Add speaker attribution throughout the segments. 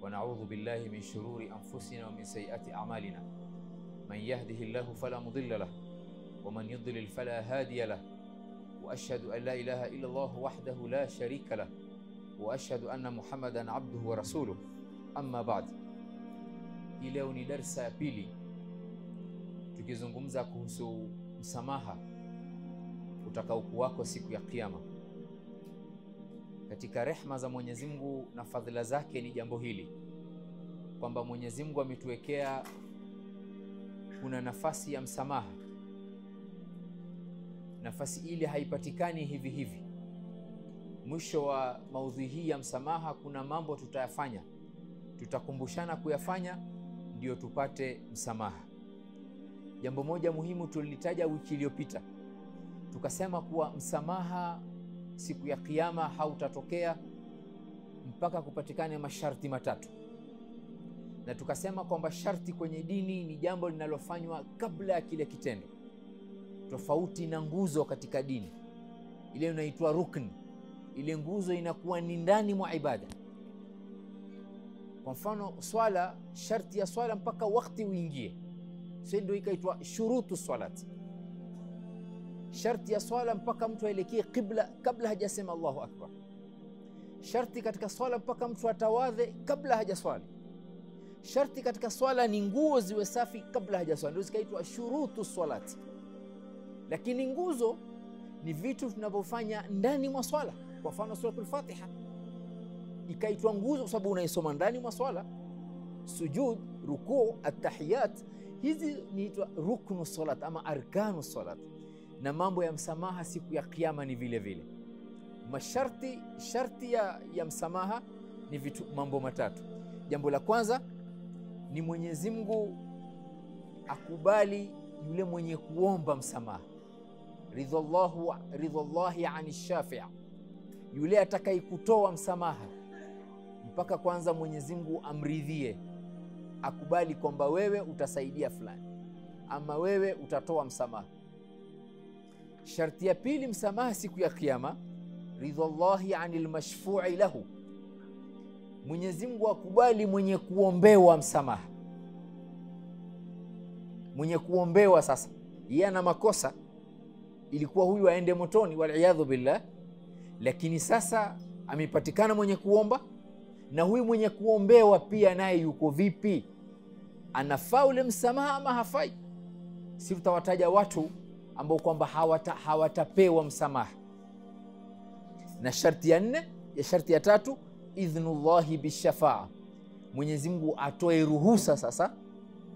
Speaker 1: ونعوذ بالله من شرور أنفسنا ومن سيئات أعمالنا من يهده الله فلا مضل له ومن يضلل فلا هادي له وأشهد أن لا إله إلا الله وحده لا شريك له وأشهد أن محمدا عبده ورسوله أما بعد. Hii leo ni darsa ya pili tukizungumza kuhusu msamaha utakaokuwako siku ya Kiyama. Katika rehma za Mwenyezi Mungu na fadhila zake ni jambo hili kwamba Mwenyezi Mungu ametuwekea kuna nafasi ya msamaha. Nafasi ile haipatikani hivi hivi. Mwisho wa maudhui hii ya msamaha kuna mambo tutayafanya, tutakumbushana kuyafanya ndio tupate msamaha. Jambo moja muhimu tulitaja wiki iliyopita, tukasema kuwa msamaha siku ya Kiyama hautatokea mpaka kupatikane masharti matatu. Na tukasema kwamba sharti kwenye dini ni jambo linalofanywa kabla ya kile kitendo, tofauti na nguzo katika dini. Ile inaitwa rukn, ile nguzo inakuwa ni ndani mwa ibada. Kwa mfano swala, sharti ya swala mpaka wakati uingie, sio ndio ikaitwa shurutu salati. Sharti ya swala mpaka mtu aelekee qibla kabla hajasema Allahu akbar. Sharti katika swala mpaka mtu atawadhe kabla hajaswali. Sharti katika swala ni nguo ziwe safi kabla hajaswali, ndio zikaitwa shurutu salati. Lakini nguzo ni vitu tunavyofanya ndani mwa swala. Kwa mfano suratul Fatiha ikaitwa nguzo kwa sababu unaisoma ndani mwa swala. Sujud, rukuu, at-tahiyat, hizi niitwa ruknu salat ama arkanu salat. Na mambo ya msamaha siku ya Kiyama ni vile vile. Sharti ya msamaha ni vitu mambo matatu. Jambo la kwanza ni Mwenyezi Mungu akubali yule mwenye kuomba msamaha. Ridhallahi ani shafi', yule atakayekutoa msamaha mpaka kwanza Mwenyezi Mungu amridhie, akubali kwamba wewe utasaidia fulani ama wewe utatoa msamaha. Sharti ya pili msamaha siku ya Kiyama, ridhallahi anil mashfu'i lahu, Mwenyezi Mungu akubali mwenye kuombewa msamaha. Mwenye kuombewa sasa yeye ana makosa, ilikuwa huyu aende motoni wal billah, lakini sasa amepatikana mwenye kuomba, na huyu mwenye kuombewa pia naye yuko vipi? Anafaa ule msamaha ama hafai? Si tutawataja watu ambao kwamba hawatapewa msamaha. Na sharti ya nne, sharti ya tatu, idhnullahi bishafa'a, Mwenyezi Mungu atoe ruhusa sasa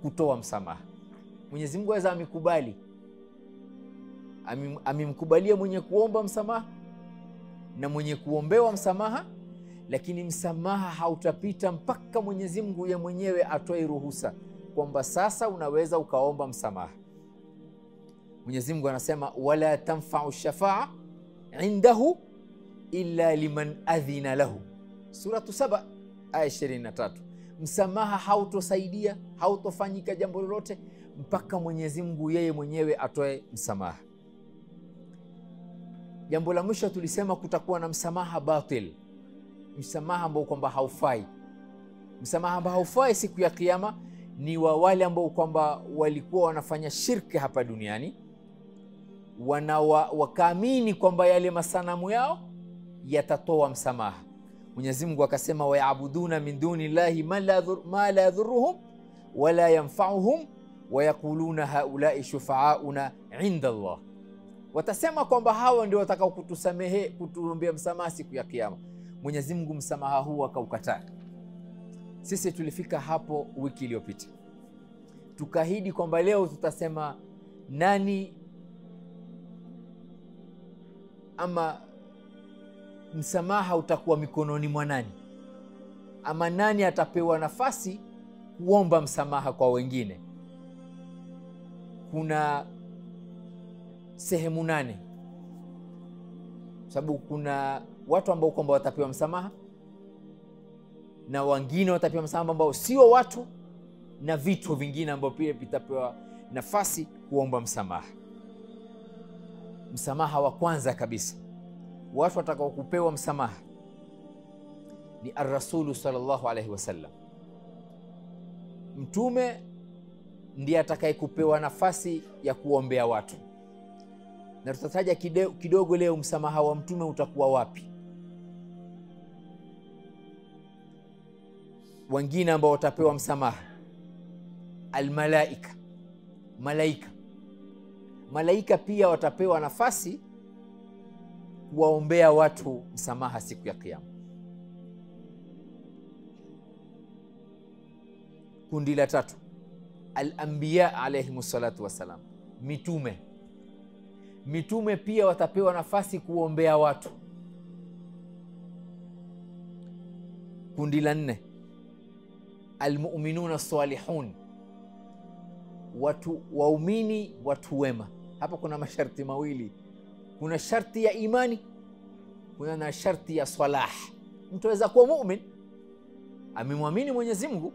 Speaker 1: kutoa msamaha. Mwenyezi Mungu aweza amikubali, amimkubalia mwenye kuomba msamaha na mwenye kuombewa msamaha, lakini msamaha hautapita mpaka Mwenyezi Mungu yeye mwenyewe atoe ruhusa kwamba sasa unaweza ukaomba msamaha. Mwenyezi Mungu anasema wala tanfa'u shafa'a indahu illa liman adhina lahu, suratu 7 aya 23. Msamaha hautosaidia, hautofanyika jambo lolote mpaka Mwenyezi Mungu yeye mwenyewe atoe msamaha. Jambo la mwisho tulisema kutakuwa na msamaha batil, msamaha ambao kwamba haufai. Msamaha ambao haufai siku ya Kiyama ni wa wale ambao kwamba walikuwa wanafanya shirki hapa duniani, wakaamini kwamba yale masanamu yao yatatoa msamaha. Mwenyezi Mungu akasema wayabuduna min dunillahi ma la yadhurruhum wala yanfa'uhum wayaquluna haula'i shufa'auna 'inda Allah. Watasema kwamba hawa ndio watakao kutusamehe, kutuombea msamaha siku ya Kiyama. Mwenyezi Mungu msamaha huu akaukataa. Sisi tulifika hapo wiki iliyopita, tukaahidi kwamba leo tutasema nani ama msamaha utakuwa mikononi mwa nani, ama nani atapewa nafasi kuomba msamaha kwa wengine. Kuna sehemu 8, sababu kuna watu ambao kwamba watapewa msamaha na wengine watapewa msamaha ambao sio watu, na vitu vingine ambao pia vitapewa nafasi kuomba msamaha. Msamaha wa kwanza kabisa, watu watakao kupewa msamaha ni ar-Rasulu sallallahu alaihi wasallam. Mtume ndiye atakayekupewa nafasi ya kuombea watu, na tutataja kidogo leo msamaha wa mtume utakuwa wapi. Wengine ambao watapewa msamaha, almalaika, malaika pia watapewa nafasi kuwaombea watu msamaha siku ya Kiyama. Kundi la tatu, al-anbiya alayhimus salatu wassalam, mitume pia watapewa nafasi kuombea watu. Kundi la nne, almu'minuna salihun, watu waumini, watu wema. Hapa kuna masharti mawili, kuna sharti ya imani, kuna na sharti ya salah. Mtu aweza kuwa mu'min, amemwamini Mwenyezi Mungu,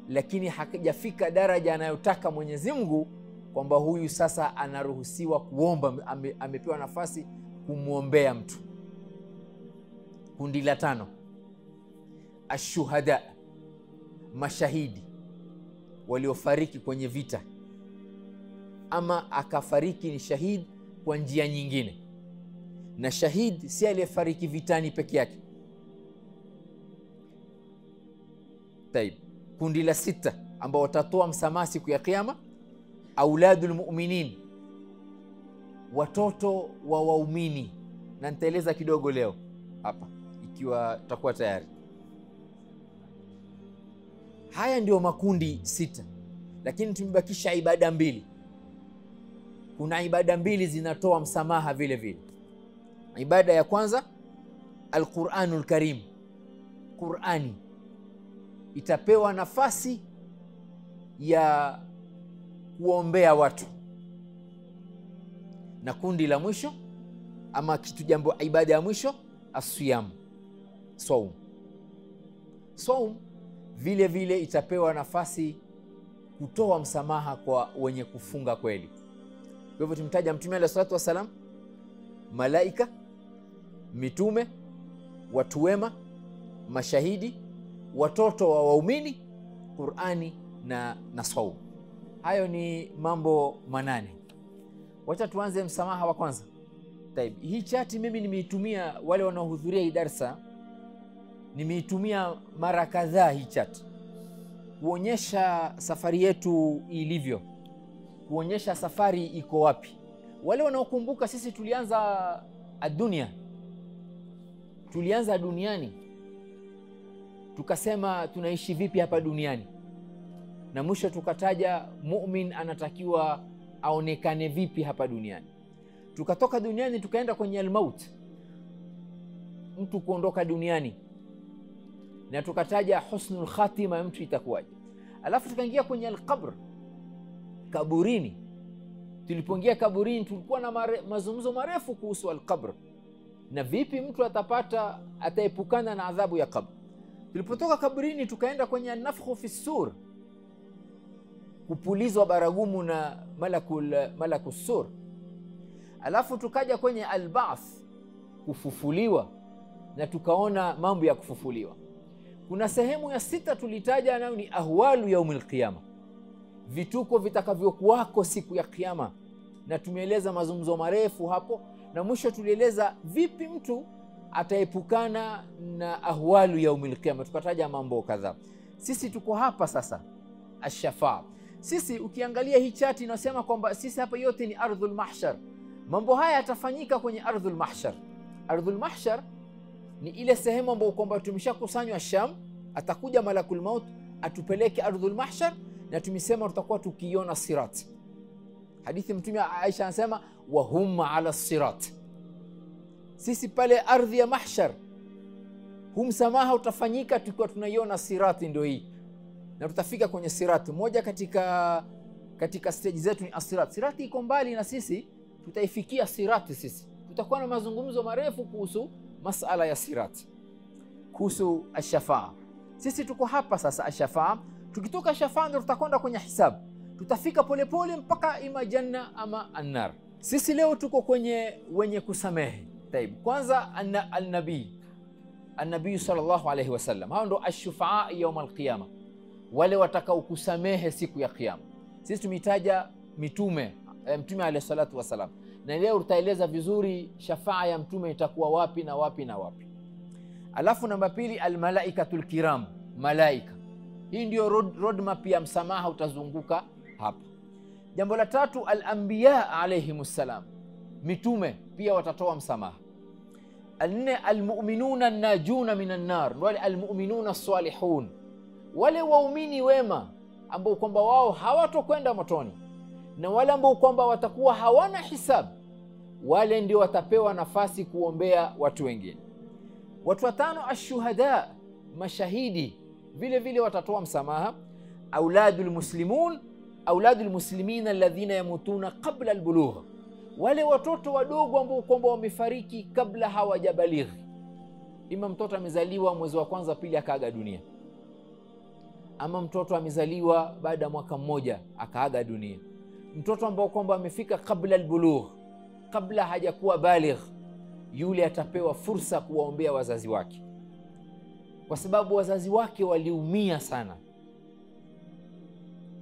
Speaker 1: lakini hakijafika daraja anayotaka Mwenyezi Mungu, kwamba huyu sasa anaruhusiwa kuomba, amepewa nafasi kumwombea mtu. Kundi la tano, ashuhada, mashahidi waliofariki kwenye vita, ama akafariki ni shahid kwa njia nyingine. Na shahid si aliyefariki vitani peke yake. Taib. Kundi la sita ambao watatoa msamaha siku ya Kiyama, auladul mu'minin, watoto wa waumini, na nitaeleza kidogo leo hapa ikiwa tutakuwa tayari. Haya ndio makundi sita, lakini tumebakisha ibada mbili. Kuna ibada mbili zinatoa msamaha vile vile. Ibada ya kwanza, al-Qur'anul Karim, Qur'ani itapewa nafasi ya kuombea watu. Na kundi la mwisho ama ibada ya mwisho, as-siyam, saum vile vile itapewa nafasi kutoa msamaha kwa wenye kufunga kweli. Kwa hivyo tumtaja Mtume alayhi salatu wasalam, malaika, mitume, watu wema, mashahidi, watoto wa waumini, Qur'ani na saum. Hayo ni mambo 8. Wacha tuanze msamaha wa kwanza. Taib. Hii chati mimi nimeitumia, wale wanaohudhuria hii darsa nimeitumia mara kadhaa hii chati kuonyesha safari yetu ilivyo, kuonyesha safari iko wapi. Wale wanaokumbuka, sisi tulianza duniani, tukasema tunaishi vipi hapa duniani, na mwisho tukataja mu'min anatakiwa aonekane vipi hapa duniani. Tukatoka duniani tukaenda kwenye al-maut, mtu kuondoka duniani, na tukataja husnul khatima, mtu itakuwaje. Alafu tukaingia kwenye al-qabr, kaburini. Tulipoingia kaburini tulikuwa na mazungumzo marefu kuhusu al-qabr na vipi mtu ataepukana na adhabu ya qabr. Tulipotoka kaburini tukaenda kwenye an-nafkhu fi sur, kupulizwa baragumu na malakus sur. Alafu tukaja kwenye al-ba'th, kufufuliwa, na tukaona mambo ya kufufuliwa. Kuna sehemu ya 6 tulitaja, nayo ni ahwalu yaumil qiyama, vituko vitakavyokuwako siku ya Kiyama, na tumeeleza mazungumzo marefu hapo, na mwisho tulieleza vipi mtu ataepukana na ahwalu yaumil qiyama. Tukataja mambo kadhaa. Sisi tuko hapa sasa ash-shafaa. Sisi ukiangalia hii chati inasema kwamba sisi hapa yote ni ardhul mahshar. Mambo haya yatafanyika kwenye ardhul mahshar. Ardhul mahshar ni ile sehemu ambayo kwamba tumeshakusanywa Sham, atakuja malakul maut atupeleke ardhul mahshar, na tumesema tutakuwa tukiona sirat. Hadithi Mtume Aisha anasema wa hum ala sirat. Sisi pale ardhi ya mahshar, msamaha utafanyika tukiwa tunaiona sirati, ndio hii, na tutafika kwenye sirati. Moja katika stage zetu ni asirat. Sirati iko mbali na sisi, tutaifikia sirati. Sisi tutakuwa na mazungumzo marefu kuhusu masala ya sirati, kuhusu ash-shafaa. Sisi tuko hapa sasa ash-shafaa. Tukitoka ash-shafaa ndio tutakwenda kwenye hisabu, tutafika polepole mpaka ima janna ama annar. Sisi leo tuko kwenye wenye kusamehe. Taib. Kwanza al-nabii, an-nabii sallallahu alayhi wasallam. Hao ndo ash-shufaa yawm al-qiyama, wale watakao kusamehe siku ya kiyama. Sisi tumetaja mitume, mtume alayhi salatu wasalam, na leo tutaeleza vizuri shafaa ya mtume itakuwa wapi na wapi na wapi. Alafu namba pili, al-malaikatul kiram, malaika. Hii ndio roadmap ya msamaha, utazunguka hapa. Jambo la tatu, al-anbiya alayhimus salam, mitume pia watatoa msamaha. Al-nne, al-mu'minuna an-najuna minan nar, wale al-mu'minuna as-salihun, wale waumini wema ambao kwamba wao hawatokwenda motoni, na wale ambao kwamba watakuwa hawana hisabu, wale ndio watapewa nafasi kuombea watu wengine. Watu watano, ashuhada, mashahidi, vile vile watatoa msamaha. Auladul muslimun, auladul muslimina alladhina yamutuna qabla albulugh, wale watoto wadogo ambao kwamba wamefariki kabla hawajabalighi. Ima mtoto amezaliwa mwezi wa kwanza pili akaaga dunia, ama mtoto amezaliwa baada ya mwaka mmoja akaaga dunia. Mtoto ambao kwamba amefika kabla albulugh, kabla hajakuwa baligh, yule atapewa fursa kuwaombea wazazi wake, kwa sababu wazazi wake waliumia sana.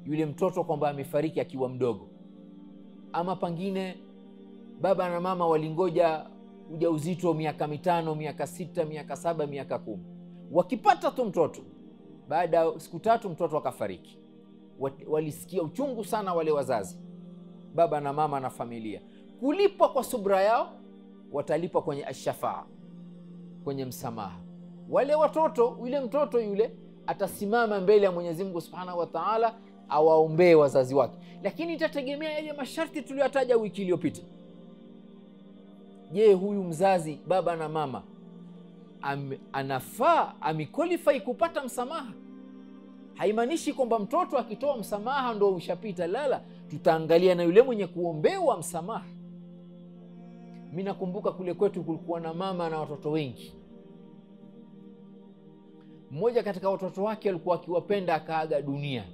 Speaker 1: Yule mtoto kwamba amefariki akiwa mdogo, ama pengine baba na mama walingoja ujauzito miaka 5, miaka 6, miaka 7, miaka 10. Wakipata tu mtoto, baada ya siku 3 mtoto akafariki. Walisikia uchungu sana wale wazazi, baba na mama na familia. Kulipwa kwa subra yao, watalipwa kwenye ashafaa, kwenye msamaha. Wale watoto, yule mtoto yule atasimama mbele ya Mwenyezi Mungu Subhanahu wa Ta'ala awaombee wazazi wake, lakini itategemea yale masharti tuliyotaja wiki iliyopita. Je, huyu mzazi, baba na mama, anafaa, amequalify kupata msamaha? Haimaanishi kwamba mtoto akitoa msamaha ndo ushapita, lala. Tutaangalia na yule mwenye kuombewa msamaha. Mimi nakumbuka kule kwetu kulikuwa na mama na watoto wengi. Mmoja katika watoto wake alikuwa akiwapenda, akaaga dunia.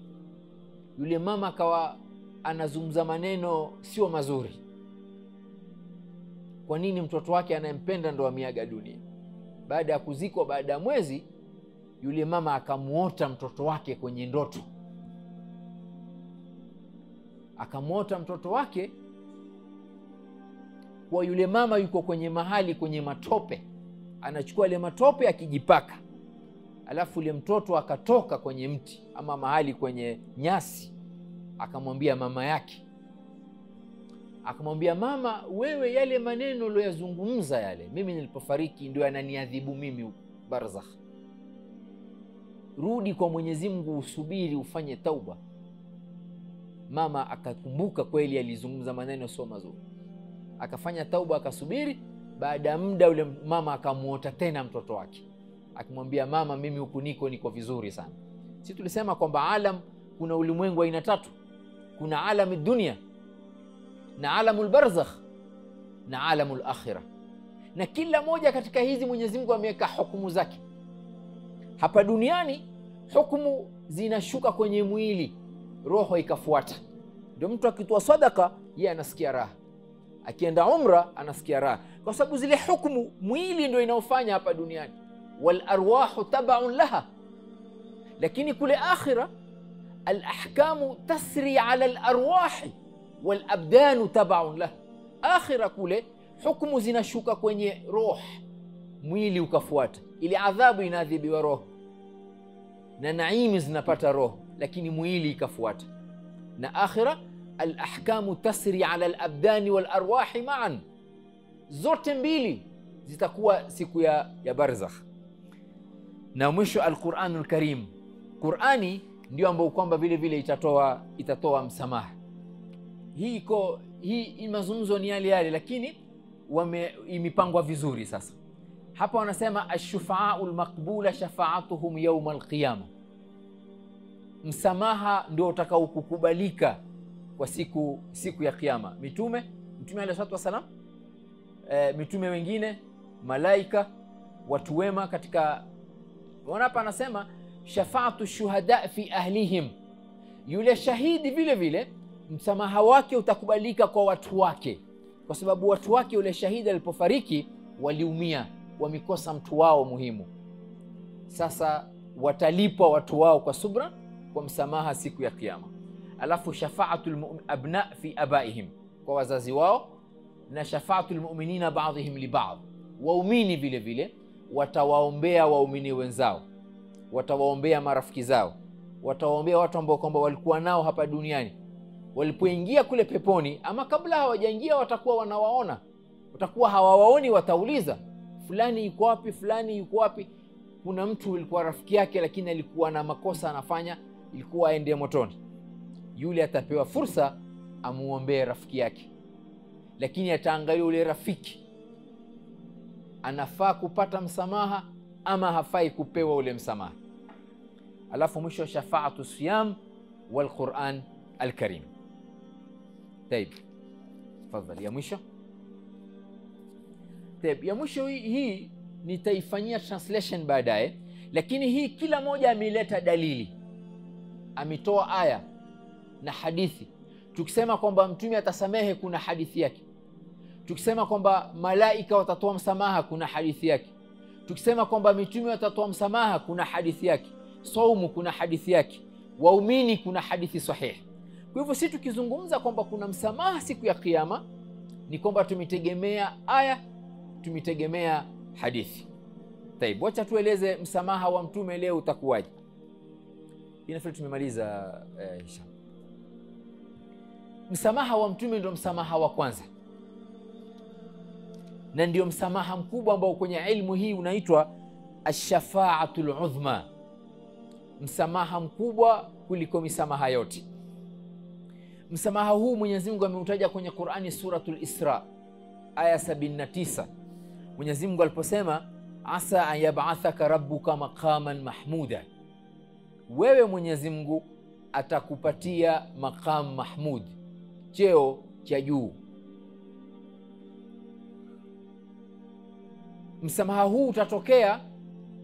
Speaker 1: Yule mama akawa anazungumza maneno sio mazuri. Kwa nini mtoto wake anayempenda ndo ameaga dunia? Baada ya kuzikwa, baada ya mwezi, yule mama akamuota mtoto wake kwenye ndoto. Akamuota mtoto wake kwa yule mama yuko kwenye mahali kwenye matope, anachukua ile matope akijipaka. Alafu yule mtoto akatoka kwenye mti ama mahali kwenye nyasi, akamwambia mama yake, akamwambia, mama, wewe yale maneno uliyozungumza yale, mimi nilipofariki ndio yananiadhibu mimi barzakh. Rudi kwa Mwenyezi Mungu, usubiri, ufanye tauba. Mama akakumbuka kweli alizungumza maneno sio mazuri, akafanya tauba, akasubiri. Baada ya muda yule mama akamuota tena mtoto wake, akimwambia, mama, mimi huku niko vizuri sana. Sisi tulisema kwamba alam, kuna ulimwengu aina 3. Kuna alamu dunia, na alamul barzakh, na alamul akhirah. Na kila moja katika hizi Mwenyezi Mungu ameweka hukumu zake. Hapa duniani hukumu zinashuka kwenye mwili, roho ikafuata. Ndio mtu akitoa sadaka yeye anasikia raha, akienda umra anasikia raha, kwa sababu zile hukumu mwili ndio inaofanya hapa duniani. Wal arwahu tab'un laha. Lakini kule akhira al-ahkamu tasri ala al-arwahi wal abdanu tab'un laha. Akhira kule hukumu zinashuka kwenye roho, mwili ukafuata. Ile adhabu inaadhibiwa roho, na naimi zinapata roho, lakini mwili ikafuata. Na akhira al-ahkamu tasri ala al-abdani wal arwahi ma'an. Zote mbili zitakuwa siku ya barzakh. Na mwisho al-Qur'anul Karim. Qur'ani ndio ambao kwamba vile vile itatoa msamaha. Hii mazungumzo ni yale, lakini imepangwa vizuri. Sasa hapa wanasema ash-shufa'aul maqbula shafa'atuhum yawm al-qiyamah. Msamaha ndio utakao kukubalika kwa siku ya kiyama. Mitume alayhi salatu wasalam, mitume wengine, malaika, watu wema katika. Hapa anasema shafa'atu shuhada fi ahlihim, yule shahidi vile vile msamaha wake utakubalika kwa watu wake, kwa sababu watu wake yule shahidi alipofariki waliumia, wamikosa mtu wao muhimu. Sasa watalipwa watu wao kwa subra, kwa msamaha siku ya Kiyama. Alafu shafaatul abna fi abaihim, kwa wazazi wao, na shafaatul mu'minina ba'dihim li ba'd, waumini vile vile watawaombea waumini wenzao, watawaombea marafiki zao, watawaombea watu ambao kwamba walikuwa nao hapa duniani, walipoingia kule peponi, ama kabla hawajaingia watakuwa wanawaona, watakuwa hawawaoni, watauliza fulani yuko wapi, fulani yuko wapi. Kuna mtu alikuwa rafiki yake lakini alikuwa na makosa anafanya, ilikuwa aende motoni. Yule atapewa fursa amuombee rafiki yake, lakini ataangalia yule rafiki anafaa kupata msamaha ama hafai kupewa ule msamaha. Alafu mwisho shafaatu siyam wal Qur'an al-Karim. Taib, tafadhali ya mwisho. Taib, ya mwisho hii nitaifanyia translation baadaye, lakini hii kila moja ameleta dalili, ametoa aya na hadithi. Tukisema kwamba mtume atasamehe, kuna hadithi yake. Tukisema kwamba malaika watatoa msamaha, kuna hadithi yake. Tukisema kwamba mitume watatoa msamaha, kuna hadithi yake. Saumu kuna hadithi yake. Waumini kuna hadithi sahihi. Kwa hivyo sisi tukizungumza kwamba kuna msamaha siku ya Kiyama, ni kwamba tumitegemea aya, tumitegemea hadithi. Taib, wacha tueleze msamaha wa mtume leo utakuwaje. Inafikiri tumemaliza Hisham. Msamaha wa mtume ndio msamaha wa kwanza, na ndio msamaha mkubwa ambao kwenye ilmu hii unaitwa ash-shafa'atul udhma, msamaha mkubwa kuliko misamaha yote. Msamaha huu Mwenyezi Mungu ameutaja kwenye Qur'ani, suratul Isra aya 79. Mwenyezi Mungu aliposema asa an yab'athaka rabbuka maqaman mahmuda, wewe Mwenyezi Mungu atakupatia maqam mahmud, cheo cha juu. Msamaha huu utatokea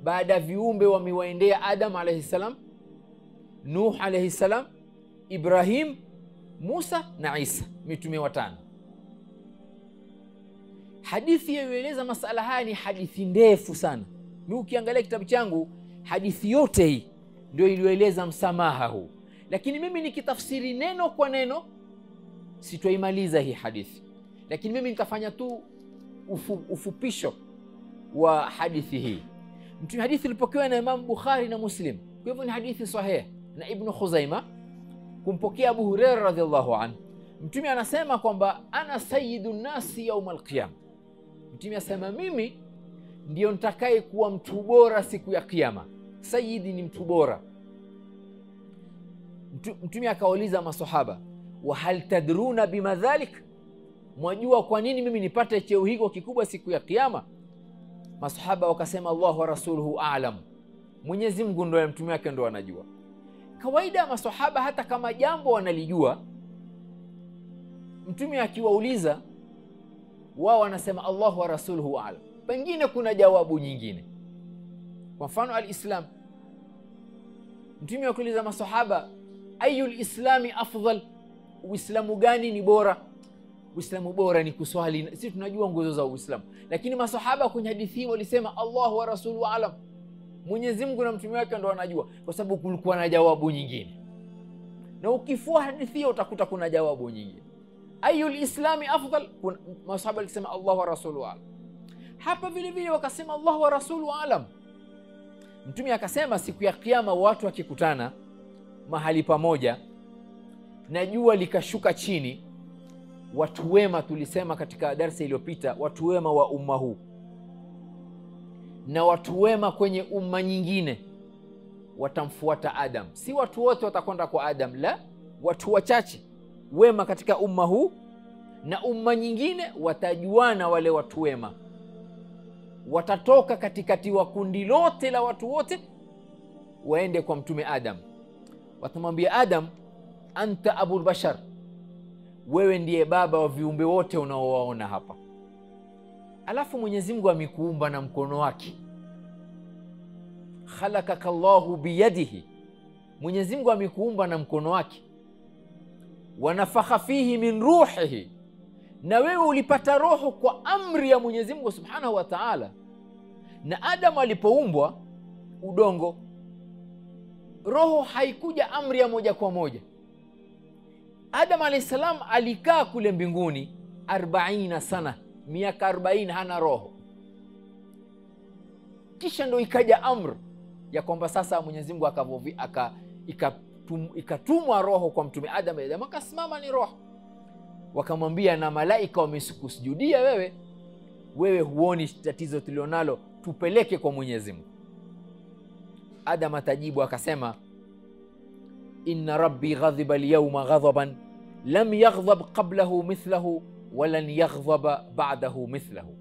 Speaker 1: baada viumbe wamewaendea Adam alayhi salam, Nuh alayhi salam, Ibrahim, Musa na Isa, mitume watano. Hadithi inayoeleza masala haya ni hadithi ndefu sana. Mimi ukiangalia kitabu changu, hadithi yote hii ndio iliyoeleza msamaha huu, lakini mimi nikitafsiri neno kwa neno sitoimaliza hii hadithi, lakini mimi nitafanya tu ufupisho wa hadithi hii. Mtume, hadithi ilipokewa na Imam Bukhari na Muslim, kwa hivyo ni hadithi sahihi, na Ibn Khuzaima kumpokea Abu Hurairah radhiallahu anhu. Mtume anasema kwamba ana sayyidun nasi yawm al-qiyam. Mtume asema mimi ndio nitakaye kuwa mtu bora siku ya Kiyama. Sayyidi ni mtu bora. Mtume akauliza maswahaba, wa hal tadruna bima dhalik, mwajua kwa nini mimi nipate cheo hiko kikubwa siku ya Kiyama? Maswahaba wakasema Allahu wa rasuluhu a'lam, Mwenyezi Mungu ndio mtume wake ndio anajua. Kawaida maswahaba hata kama jambo wanalijua, mtume akiwauliza wao wanasema Allahu wa rasuluhu a'lam, pengine kuna jawabu nyingine. Kwa mfano al-Islam, mtume akiuliza maswahaba ayul islami afdal, uislamu gani ni bora? Uislamu bora ni kuswali. Sisi tunajua nguzo za Uislamu, lakini maswahaba kwenye hadithi hii walisema Allahu wa rasuluhu a'lam, Mwenyezi Mungu na mtume wake ndio wanajua, kwa sababu kulikuwa na jawabu nyingine. Na ukifua hadithi hiyo utakuta kuna jawabu nyingine. Ayul islami afdal, maswahaba walisema Allahu wa rasuluhu a'lam. Hapa vile vile wakasema Allahu wa rasuluhu a'lam. Mtume akasema siku ya Kiyama watu wakikutana mahali pamoja na jua likashuka chini, watu wema, tulisema katika darasa iliyopita, watu wema wa umma huu na watu wema kwenye umma nyingine watamfuata Adam. Si watu wote watakwenda kwa Adam, la, watu wachache wema katika umma huu na umma nyingine watajuana. Wale watu wema watatoka katikati wa kundi lote la watu wote waende kwa mtume Adam, watamwambia Adam, anta abul bashar, wewe ndiye baba wa viumbe wote unaowaona hapa. Alafu Mwenyezi Mungu amekuumba na mkono wake, khalaqaka Allahu biyadihi, Mwenyezi Mungu amekuumba na mkono wake. Wanafakha fihi min ruhihi, na wewe ulipata roho kwa amri ya Mwenyezi Mungu Subhanahu wa Ta'ala. Na Adam alipoumbwa udongo, roho haikuja amri ya moja kwa moja. Adam alayhis salam alikaa kule mbinguni 40 sana, miaka 40 hana roho. Kisha ndo ikaja amri ya kwamba sasa Mwenyezi Mungu ikatumwa roho kwa mtume Adam. Adam akasimama ni roho. Wakamwambia na malaika wamekusujudia wewe huoni tatizo tulionalo, tupeleke kwa Mwenyezi Mungu. Adam atajibu akasema, inna rabbi ghadhiba al-yawma ghadaban lam yaghdhab qablahu mithlahu walan yaghdhaba ba'dahu mithlahu.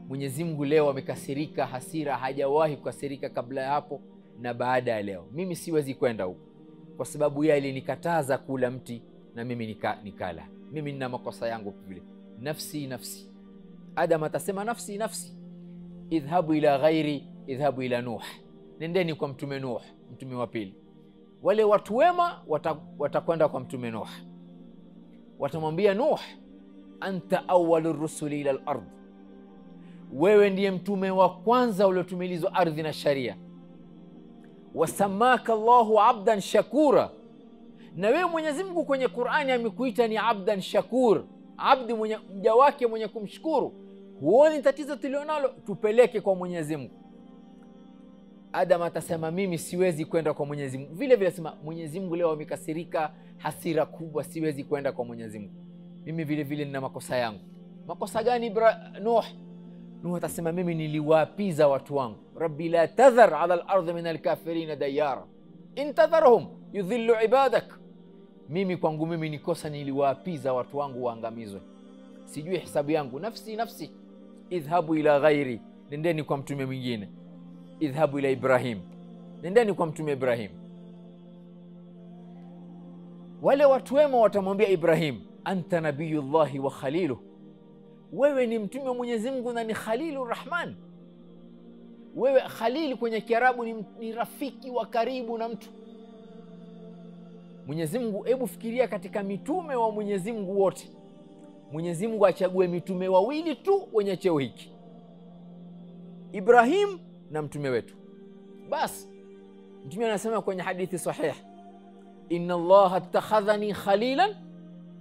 Speaker 1: Mwenyezi Mungu leo amekasirika hasira hajawahi kukasirika kabla ya hapo na baada ya leo. Mimi siwezi kwenda huko kwa sababu yeye alinikataza kula mti na mimi nikala. Mimi nina makosa yangu vile. Nafsi nafsi. Adam atasema nafsi nafsi. Idhhabu ila ghairi, idhhabu ila Nuh. Nendeni kwa mtume Nuh, mtume wa pili. Wale watu wema watakwenda kwa mtume Nuh. Watamwambia Nuh, anta awwalur rusuli ila al-ard. Wewe ndiye mtume wa kwanza uliotumilizwa ardhi na sharia. Wasamaka Allahu abdan shakura. Na wewe Mwenyezi Mungu kwenye Qur'ani amekuita ni abdan shakur, abdi mja wake mwenye kumshukuru. Huoni tatizo tulionalo, tupeleke kwa Mwenyezi Mungu. Adam atasema mimi siwezi kwenda kwa Mwenyezi Mungu. Vile vile sema Mwenyezi Mungu leo amekasirika hasira kubwa, siwezi kwenda kwa Mwenyezi Mungu. Mimi vile vile nina makosa yangu. Makosa gani Nuh? Nuh atasema mimi niliwaapiza watu wangu, rabbi la tadhar ala al-ardh min al-kafirin dayara in tadharhum yudhillu ibadak. Mimi kwangu mimi nikosa, niliwaapiza watu wangu waangamizwe. Sijui hisabu yangu. Nafsi nafsi. Idhhabu ila ghairi, nendeni kwa mtume mwingine. Idhhabu ila Ibrahim, nendeni kwa mtume Ibrahim. Wale watu wema watamwambia Ibrahim, anta nabiyullahi wa khaliluh. Wewe ni mtume wa Mwenyezi Mungu na ni Khalilur Rahman. Wewe Khalil kwenye Kiarabu ni rafiki wa karibu na mtu. Mwenyezi Mungu, hebu fikiria katika mitume wa Mwenyezi Mungu wote, Mwenyezi Mungu achague mitume wawili tu wenye cheo hiki, Ibrahim na mtume wetu. Bas, mtume anasema kwenye hadithi sahih, inna Allaha attakhadhani khalilan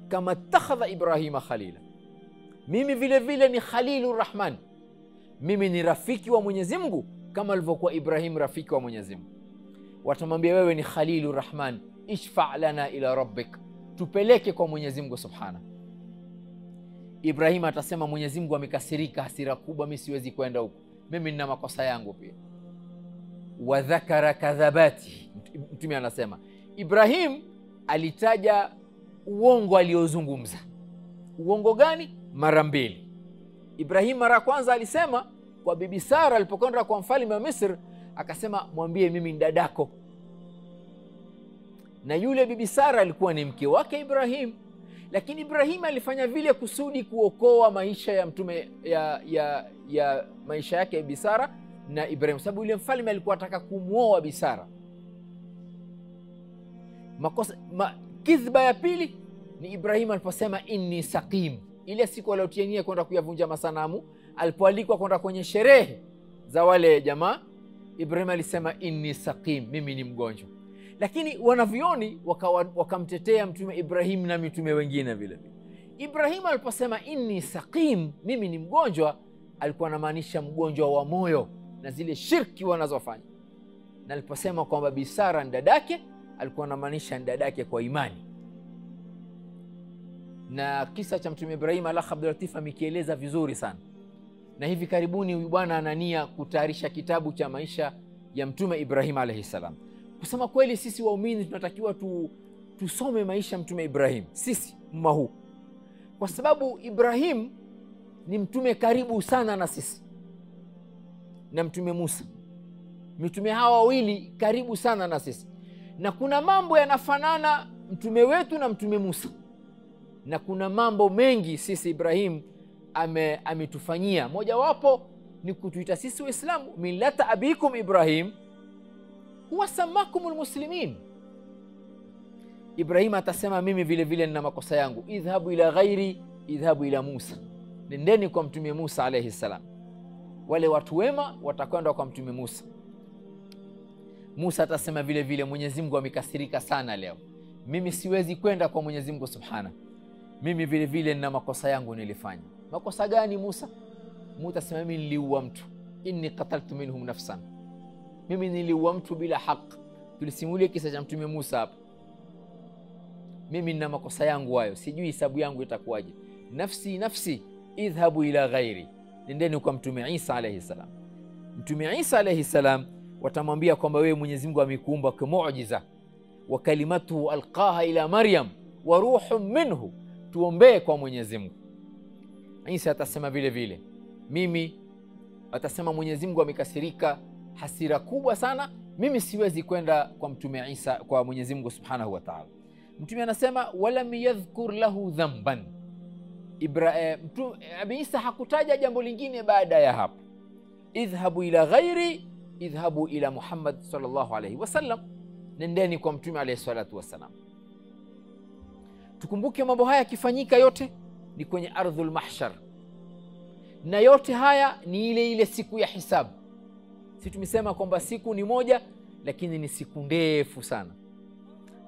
Speaker 1: kama attakhadha Ibrahima khalila. Mimi vile vile ni Khalilur Rahman. Mimi ni rafiki wa Mwenyezi Mungu kama alivyokuwa Ibrahim rafiki wa Mwenyezi Mungu. Watamwambia wewe ni Khalilur Rahman, ishfa' lana ila rabbik, tupeleke kwa Mwenyezi Mungu subhana. Ibrahim atasema Mwenyezi Mungu amekasirika hasira kubwa, mimi siwezi kwenda huko, mimi nina makosa yangu pia. Wa dhakara kadhabati. Mtume anasema Ibrahim alitaja uongo aliozungumza. Uongo gani? Mara mbili. Ibrahim mara kwanza alisema kwa bibi Sara alipokwenda kwa mfalme wa Misri, akasema mwambie mimi ni dadako. Na yule bibi Sara alikuwa ni mke wake Ibrahim, lakini Ibrahim alifanya vile kusudi kuokoa maisha ya mtume ya maisha yake bibi Sara na Ibrahim, sababu yule mfalme alikuwa anataka kumuoa bibi Sara. Kidhba ya pili ni Ibrahim aliposema inni saqim. Ile siku aliotiania kwenda kuyavunja masanamu, alipoalikwa kwenda kwenye sherehe za wale jamaa, Ibrahim alisema inni saqim, mimi ni mgonjwa. Lakini wanavyoni wakamtetea mtume Ibrahim na mitume wengine vile vile. Ibrahim aliposema inni saqim, mimi ni mgonjwa, alikuwa anamaanisha mgonjwa wa moyo na zile shirki wanazofanya. Na aliposema kwamba Bi Sara ndadake, alikuwa anamaanisha ndadake kwa imani. Na kisa cha mtume Ibrahim Al-Akh Abdul Latif amekieleza vizuri sana. Na hivi karibuni huyu bwana anania kutayarisha kitabu cha maisha ya mtume Ibrahim alayhi salam. Kusema kweli sisi waumini tunatakiwa tusome maisha mtume Ibrahim, sisi umma huu. Kwa sababu Ibrahim ni mtume karibu sana na sisi. Na mtume Musa. Mitume hawa wawili karibu sana na sisi. Na kuna mambo yanafanana mtume wetu na mtume Musa. Na kuna mambo mengi sisi Ibrahim ametufanyia. Moja wapo ni kutuita sisi Waislamu millata abikum Ibrahim huwa samakumul muslimin. Ibrahim atasema mimi vile vile nina makosa yangu. Idhhabu ila ghairi, idhhabu ila Musa. Nendeni kwa mtume Musa alayhi salam. wale watu wema watakwenda kwa mtume Musa. Musa atasema vile vile, Mwenyezi Mungu amekasirika sana leo, mimi siwezi kwenda kwa Mwenyezi Mungu Subhana, mimi vile vile nina makosa yangu nilifanya. Makosa gani Musa? Musa atasema, mimi niliua mtu, inni qataltu minhum nafsan, mimi niliua mtu bila haki. Tulisimulia kisa cha mtume Musa hapa. Mimi nina makosa yangu hayo, sijui hisabu yangu itakuwaje. Nafsi nafsi idhhabu ila ghairi, nendeni kwa mtume Isa alayhi salam. Mtume Isa alayhi salam watamwambia kwamba wewe Mwenyezi Mungu amekuumba kwa muujiza, wa kalimatuhu alqaha ila Maryam wa ruhun minhu, tuombee kwa Mwenyezi Mungu. Isa atasema vile vile, mimi atasema Mwenyezi Mungu amekasirika hasira kubwa sana, mimi siwezi kwenda kwa mtume Isa, kwa Mwenyezi Mungu Subhanahu wa Ta'ala. Mtume anasema walam yadhkur lahu dhanban, Abi Isa hakutaja jambo lingine baada ya hapo. Idhhabu ila ghairi, idhhabu ila Muhammad sallallahu alayhi wasallam, nendeni kwa mtume alayhi salatu wasalam. Tukumbuke mambo haya yakifanyika yote ni kwenye ardhul mahshar, na yote haya ni ile ile siku ya hisabu. Si tumesema kwamba siku ni moja, lakini ni siku ndefu sana.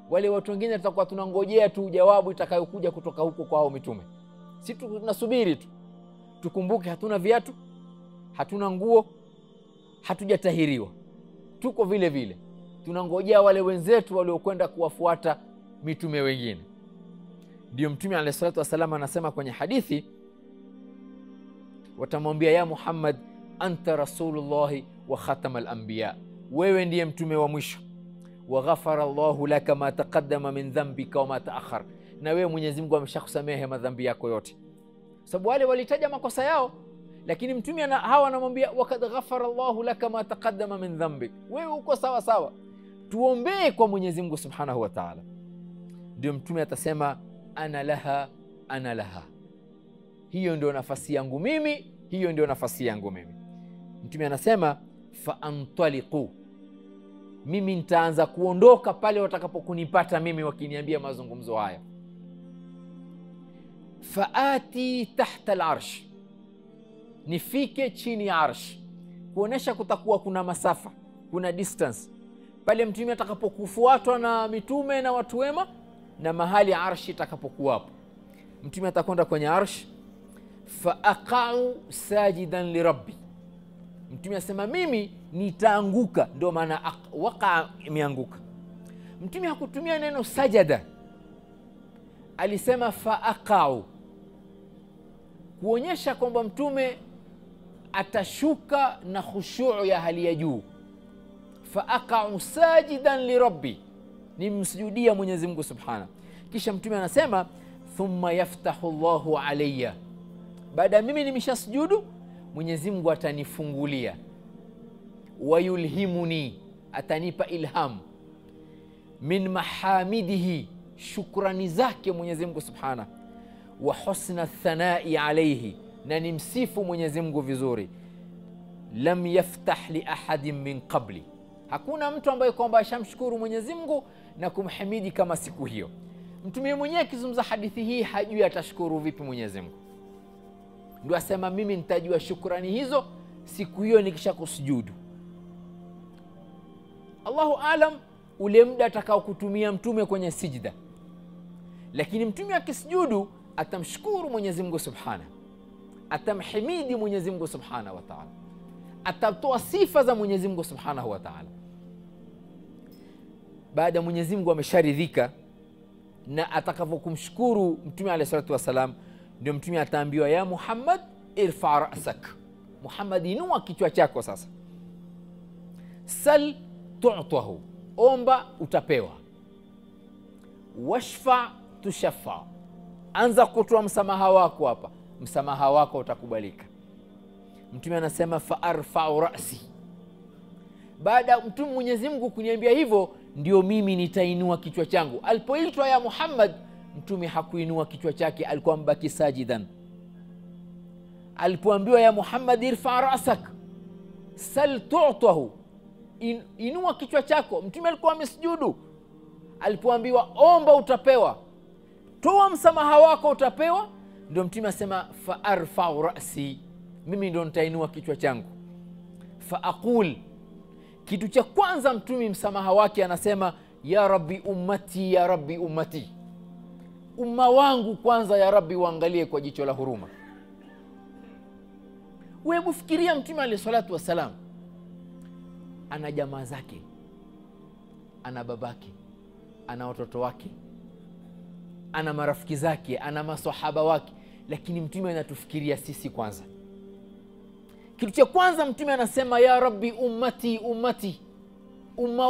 Speaker 1: Wale watu wengine tutakuwa tunangojea tu jawabu itakayokuja kutoka huko kwa hao mitume. Si tunasubiri tu. Tukumbuke hatuna viatu, hatuna nguo, hatujatahiriwa, tuko vile vile tunangojea wale wenzetu waliokwenda kuwafuata mitume wengine. Ndio mtume alayhi salatu wasallam anasema kwenye hadithi, watamwambia ya Muhammad anta rasulullahi wa khatamal anbiya, wewe ndiye mtume wa mwisho. Wa ghafara Allahu laka ma taqaddama min dhanbika wa ma ta'akhkhar, na wewe Mwenyezi Mungu ameshakusamehe madhambi yako yote. Sababu wale walitaja makosa yao, lakini mtume hawa anamwambia wakad ghafara Allahu laka ma taqaddama min dhanbik, wewe uko sawa sawa, tuombee kwa Mwenyezi Mungu Subhanahu wa Ta'ala. Ndio mtume atasema ana laha ana laha, hiyo ndio nafasi yangu mimi, hiyo ndio nafasi yangu mimi. Mtume anasema fa antaliqu, mimi nitaanza kuondoka pale watakapokunipata mimi wakiniambia mazungumzo haya. Faati tahta al-arsh, nifike chini ya arsh, kuonesha kutakuwa kuna masafa, kuna distance pale mtume atakapokufuatwa na mitume na watu wema na mahali arshi itakapokuwa hapo. Mtume atakwenda kwenye arsh, fa aqa'u sajidan li rabbi, mtume asema mimi nitaanguka, ndio maana waqa imeanguka. Mtume hakutumia neno sajada, alisema fa aqa'u, kuonyesha kwamba mtume atashuka na khushu' ya hali ya juu. Fa aqa'u sajidan li rabbi, nimsujudia Mwenyezi Mungu Subhanahu. Kisha mtume anasema thumma yaftahu Allahu alayya, baada mimi nimeshasujudu Mwenyezi Mungu atanifungulia. Wayulhimuni, atanipa ilham. Min mahamidihi, shukrani zake Mwenyezi Mungu Subhanahu. Wa husna thanai alayhi, na nimsifu Mwenyezi Mungu vizuri. Lam yaftah li ahadin min qabli, hakuna mtu ambaye kwamba ashamshukuru Mwenyezi Mungu na kumhimidi kama siku hiyo. Mtume mwenyewe akizungumza hadithi hii hajui atashukuru vipi Mwenyezi Mungu. Ndio asema mimi nitajua shukrani hizo siku hiyo nikisha kusujudu. Allahu alam ule muda atakao kutumia mtume kwenye sijda, lakini mtume akisujudu atamshukuru Mwenyezi Mungu Subhanahu, atamhimidi Mwenyezi Mungu Subhanahu wa Ta'ala, atatoa sifa za Mwenyezi Mungu Subhanahu wa Ta'ala. Baada Mwenyezi Mungu amesharidhika na atakavyokumshukuru mtume alayhi salatu wasalam, ndio mtume ataambiwa ya Muhammad irfa ra'sak, Muhammad inua kichwa chako sasa. Sal tu'tahu, omba utapewa. Washfa tushaffa, anza kutoa msamaha wako hapa, msamaha wako utakubalika. Mtume anasema fa arfa'u ra'si, baada mtume Mwenyezi Mungu kuniambia hivyo ndio mimi nitainua kichwa changu. Alipoitwa ya Muhammad, mtume hakuinua kichwa chake, alikuwa mbaki sajidan. Alipoambiwa ya Muhammad irfa ra'sak sal tu'tahu, inua kichwa chako, mtume alikuwa amesujudu. Alipoambiwa omba utapewa, toa msamaha wako utapewa, ndio mtume asema fa arfa'u ra'si mimi ndo nitainua kichwa changu. Fa aqul, kitu cha kwanza mtume msamaha wake anasema ya rabbi ummati, ya rabbi ummati, umma wangu kwanza ya rabbi waangalie kwa jicho la huruma. Wewe fikiria mtume alayhi salatu wasalam ana jamaa zake, ana babake, ana watoto wake, ana marafiki zake, ana maswahaba wake, lakini mtume anatufikiria sisi kwanza. Kitu cha kwanza mtume anasema ya rabbi ummati ummati, umma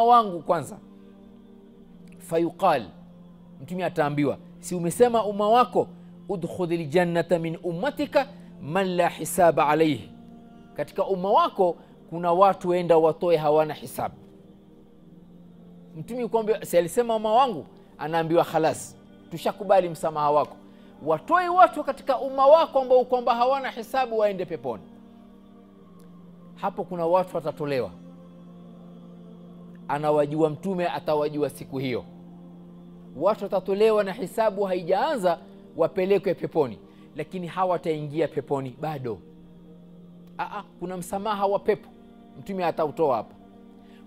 Speaker 1: wangu kwanza. Fayuqal, mtume ataambiwa, si umesema umma wako, udkhulil jannata min ummatika man la hisaba alayhi, katika umma wako kuna watu enda watoe hawana hisabu. Mtume kwambia, si alisema umma wangu, anaambiwa khalas, tushakubali msamaha wako, watoe watu katika umma wako ambao kwamba hawana hisabu waende peponi. Hapo kuna watu watatolewa, anawajua mtume, atawajua siku hiyo. Watu watatolewa na hisabu haijaanza, wapelekwe peponi, lakini hawataingia peponi bado. Kuna msamaha wa pepo mtume atautoa hapa.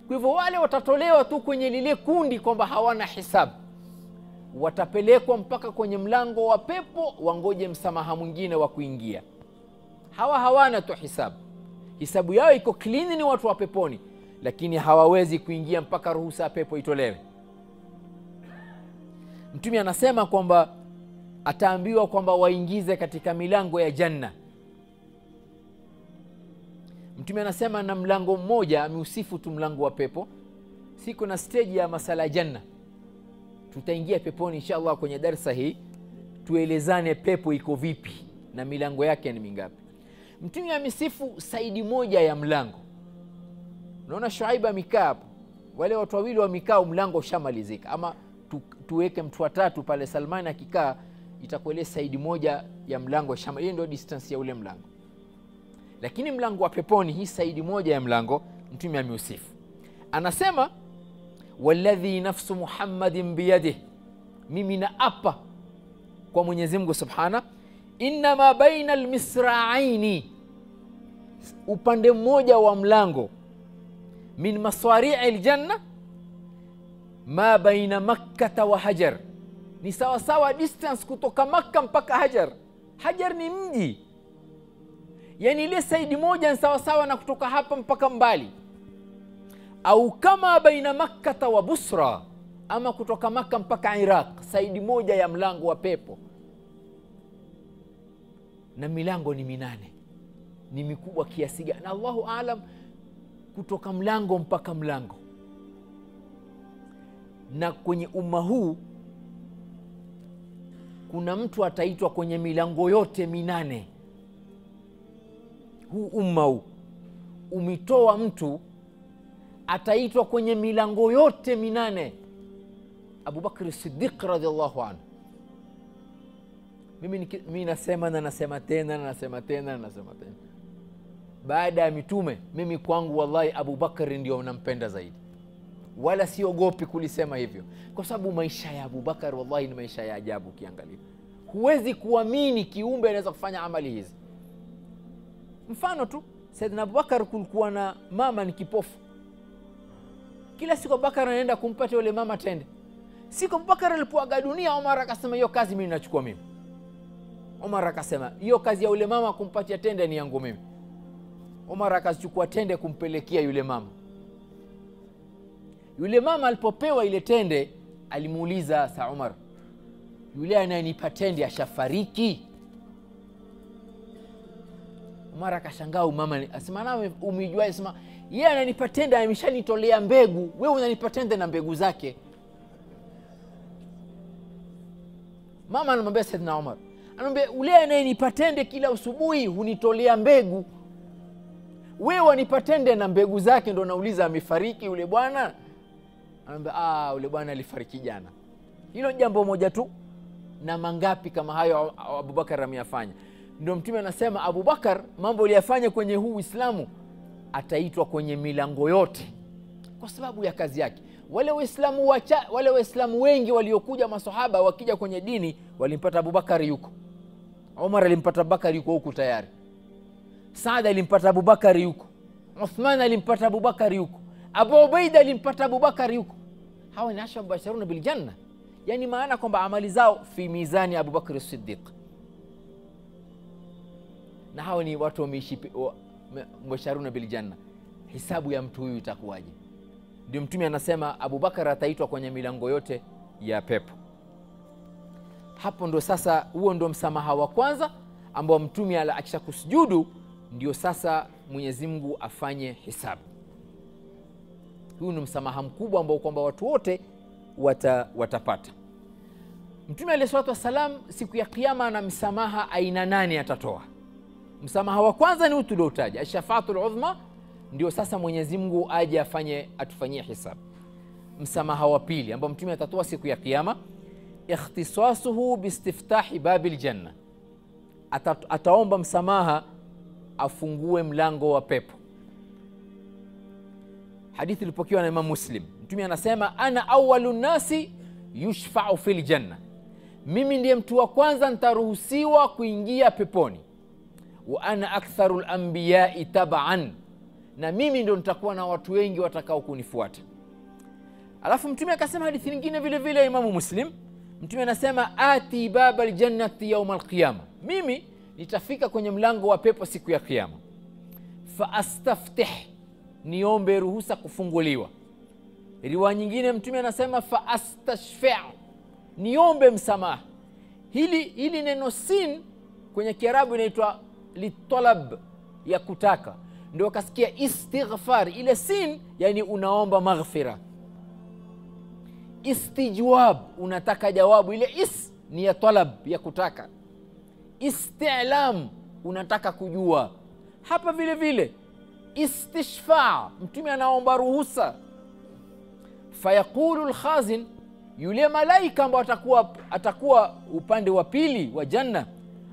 Speaker 1: Kwa hivyo wale watatolewa tu kwenye lile kundi kwamba hawana hisabu, watapelekwa mpaka kwenye mlango wa pepo, wangoje msamaha mwingine wa kuingia. Hawana tu hisabu yao iko clean, ni watu wa peponi, lakini hawawezi kuingia mpaka ruhusa ya pepo itolewe. Mtume anasema kwamba ataambiwa kwamba waingize katika milango ya janna. Mtume anasema na mlango mmoja, ameusifu tu mlango wa pepo. Siku na stage ya masala janna, tutaingia peponi inshallah kwenye darasa hii, tuelezane pepo iko vipi na milango yake ni mingapi. Mtume amesifu saidi moja ya mlango. Unaona Shuaib amekaa hapo, wale watu wawili wamekaa, mlango ushamalizika. Ama tuweke mtu watatu pale, Salman akikaa, itakueleza saidi moja ya mlango shama. Hiyo ndio distance ya ule mlango. Lakini mlango wa peponi, hii saidi moja ya mlango mtume ameusifu. Anasema walladhi nafsu Muhammadin biyadihi, mimi naapa kwa Mwenyezi Mungu subhana, inma baina almisra'aini, upande mmoja wa mlango, min maswari'i aljanna ma baina Makkah wa Hajar, ni sawa sawa distance kutoka Makkah mpaka Hajar. Hajar ni mji, yani ile saidi moja ni sawa sawa na kutoka hapa mpaka mbali. Au kama baina Makkah wa Busra, ama kutoka Makkah mpaka Iraq, saidi moja ya mlango wa pepo. Na milango ni 8, ni mikubwa kiasi gani na Allahu aalam, kutoka mlango mpaka mlango. Na kwenye umma huu kuna mtu ataitwa kwenye milango yote 8. Huu umma huu umitoa mtu ataitwa kwenye milango yote 8. Abu Bakr Siddiq radhiallahu anhu. Mimi nasema na nasema tena, baada ya mitume, mimi kwangu wallahi Abu Bakr ndio nampenda zaidi, wala siogopi kulisema hivyo, kwa sababu maisha ya Abu Bakr wallahi ni maisha ya ajabu. Kiangalia, huwezi kuamini kiumbe anaweza kufanya amali hizi. Mfano tu, Saidina Abu Bakr kulikuwa na mama ni kipofu. Kila siku Abu Bakr anaenda kumpatia yule mama tende. Siku Abu Bakr alipoaga dunia, Umar akasema hiyo kazi mimi ninachukua mimi. Umar akasema hiyo kazi ya yule mama kumpatia tende ni yangu mimi. Umar akachukua tende kumpelekea yule mama. Yule mama alipopewa ile tende, alimuuliza sa Umar, yule anayenipa tende ashafariki? Umar akashangaa. Mama asema, na umejua? Asema yeye ananipa tende, ameshanitolea mbegu, wewe unanipa tende na mbegu zake. Mama anamwambia Saidina Umar, anamwambia yule anayenipa tende kila asubuhi hunitolea mbegu, wewe wanipa tende na mbegu zake, ndio nauliza amefariki yule bwana? Anamwambia yule bwana alifariki jana. Hilo jambo moja tu, na mangapi kama hayo Abu Bakar ameyafanya. Ndio mtume anasema Abu Bakar mambo aliyofanya kwenye huu Uislamu ataitwa kwenye milango yote kwa sababu ya kazi yake. Wale Waislamu wengi waliokuja maswahaba wakija kwenye dini walimpata Abu Bakar yuko. Umar alimpata Abu Bakar yuko huku tayari. Saad alimpata Abubakari yuko, Uthman alimpata Abubakari yuko, Abu Ubaida alimpata Abubakari yuko. Hawa ni 10 mubashiruna bil janna, yani maana kwamba amali zao fi mizani Abu Bakr as-Siddiq, na hawa ni watu wameishi mubashiruna bil janna. Hisabu ya mtu huyu itakuwaje? Ndio Mtume anasema Abu Bakar ataitwa kwenye milango yote ya pepo. Hapo ndo sasa, huo ndo msamaha wa kwanza ambao Mtume akisha kusujudu ndio sasa Mwenyezi Mungu afanye hisabu. Huu ni msamaha mkubwa ambao kwamba watu wote watapata. Mtume alayhi salatu wasalam siku ya kiyama na msamaha aina 8 atatoa. Msamaha wa kwanza ni utuliotaja, ash-shafaatul udhma, ndio sasa Mwenyezi Mungu aje atufanyie hisabu. Msamaha wa pili ambao Mtume atatoa siku ya kiyama, ikhtisasuhu bistiftahi babil janna, ataomba msamaha afungue mlango wa pepo. Hadithi ilipokewa na Imam Muslim, Mtume anasema ana awwalun nasi yushfa'u fil janna, mimi ndiye mtu wa kwanza nitaruhusiwa kuingia peponi. Wa ana aktharul anbiya'i tab'an, na mimi ndio nitakuwa na watu wengi watakao kunifuata. Alafu Mtume akasema hadithi nyingine vile vile Imam Muslim, Mtume anasema ati babal jannati yawm alqiyama, mimi nitafika kwenye mlango wa pepo siku ya kiyama, fa astaftih, niombe ruhusa kufunguliwa. Riwaya nyingine Mtume anasema fa astashfa', niombe msamaha. Hili neno sin kwenye Kiarabu inaitwa litalab, ya kutaka. Ndio kasikia istighfar, ile sin yani unaomba maghfira. Istijwab, unataka jawabu, ile is ni ya talab, ya kutaka. Isti'lam, unataka kujua. Hapa vile vile istishfa', Mtume anaomba ruhusa. Fayaqulu al-khazin, yule malaika ambao atakuwa upande wa pili wa janna,